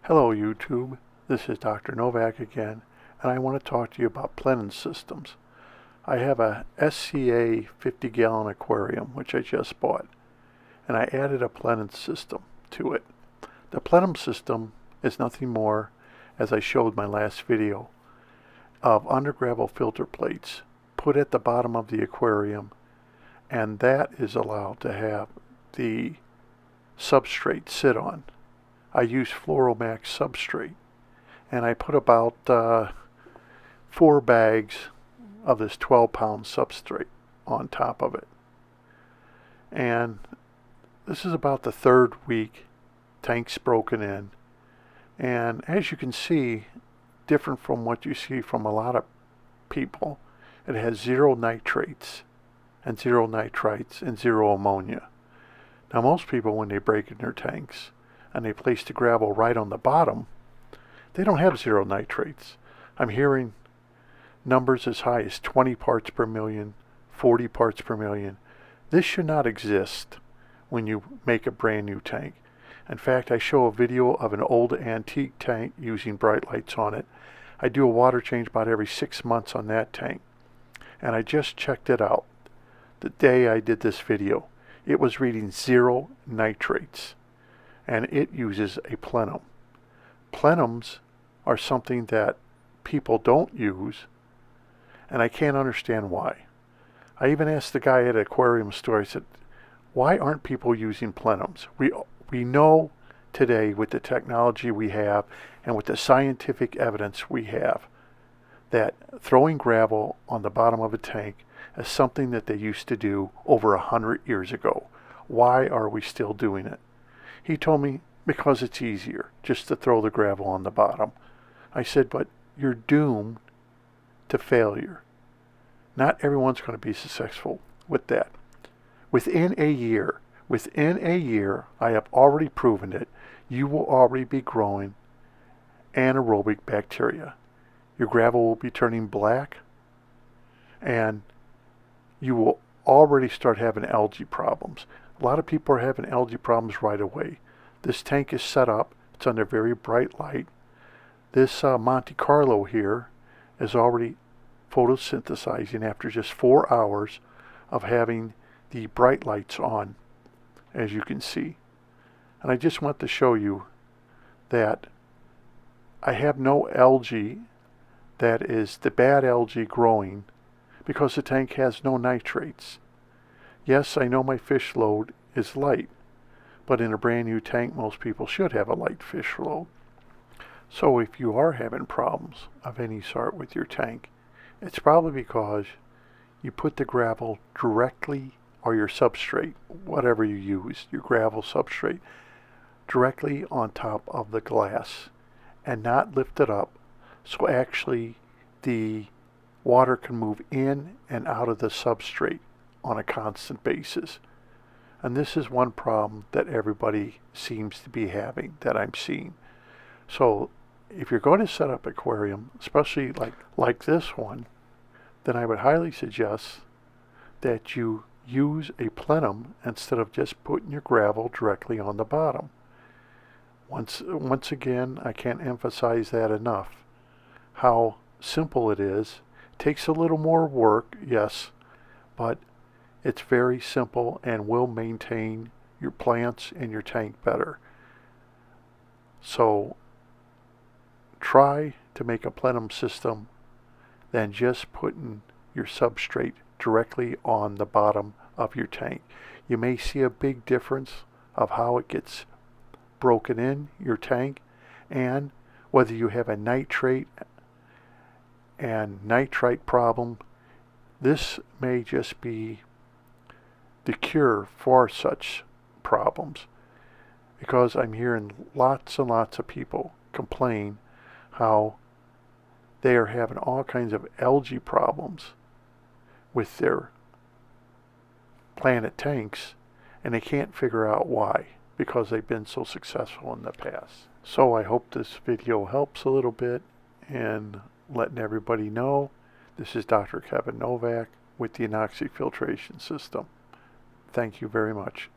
Hello YouTube, this is Dr. Novak again, and I want to talk to you about Plenum systems. I have a SCA 50-gallon aquarium which I just bought, and I added a Plenum system to it. The Plenum system is nothing more, as I showed my last video, of Undergravel filter plates put at the bottom of the aquarium, and that is allowed to have the substrate sit on. I use Fluoromax substrate, and I put about 4 bags of this 12-pound substrate on top of it. And this is about the third week. Tank's broken in, and as you can see, different from what you see from a lot of people, it has 0 nitrates and 0 nitrites and 0 ammonia. Now most people, when they break in their tanks and they place the gravel right on the bottom, they don't have 0 nitrates. I'm hearing numbers as high as 20 parts per million, 40 parts per million. This should not exist when you make a brand new tank. In fact, I show a video of an old antique tank using bright lights on it. I do a water change about every 6 months on that tank, and I just checked it out the day I did this video. It was reading 0 nitrates, and it uses a plenum. Plenums are something that people don't use, and I can't understand why. I even asked the guy at an aquarium store, I said, why aren't people using plenums? We know today, with the technology we have and with the scientific evidence we have, that throwing gravel on the bottom of a tank is something that they used to do over 100 years ago. Why are we still doing it? He told me, because it's easier just to throw the gravel on the bottom. I said, but you're doomed to failure. Not everyone's going to be successful with that. Within a year, I have already proven it, you will already be growing anaerobic bacteria. Your gravel will be turning black, and you will already start having algae problems. A lot of people are having algae problems right away. This tank is set up, it's under very bright light. This Monte Carlo here is already photosynthesizing after just 4 hours of having the bright lights on, as you can see. And I just want to show you that I have no algae that is the bad algae growing because the tank has no nitrates. Yes, I know my fish load is light, but in a brand new tank most people should have a light fish load. So if you are having problems of any sort with your tank, it's probably because you put the gravel directly, or your substrate, whatever you use, your gravel substrate, directly on top of the glass and not lift it up, so actually the water can move in and out of the substrate on a constant basis. And this is one problem that everybody seems to be having, that I'm seeing. So if you're going to set up an aquarium, especially like this one, then I would highly suggest that you use a plenum instead of just putting your gravel directly on the bottom. Once again, I can't emphasize that enough, how simple it is. It takes a little more work, yes, but it's very simple and will maintain your plants and your tank better. So try to make a plenum system than just putting your substrate directly on the bottom of your tank. You may see a big difference of how it gets broken in your tank, and whether you have a nitrate and nitrite problem. This may just be the cure for such problems, because I'm hearing lots and lots of people complain how they are having all kinds of algae problems with their planet tanks, and they can't figure out why, because they've been so successful in the past. So I hope this video helps a little bit in letting everybody know. This is Dr. Kevin Novak with the Anoxy Filtration System. Thank you very much.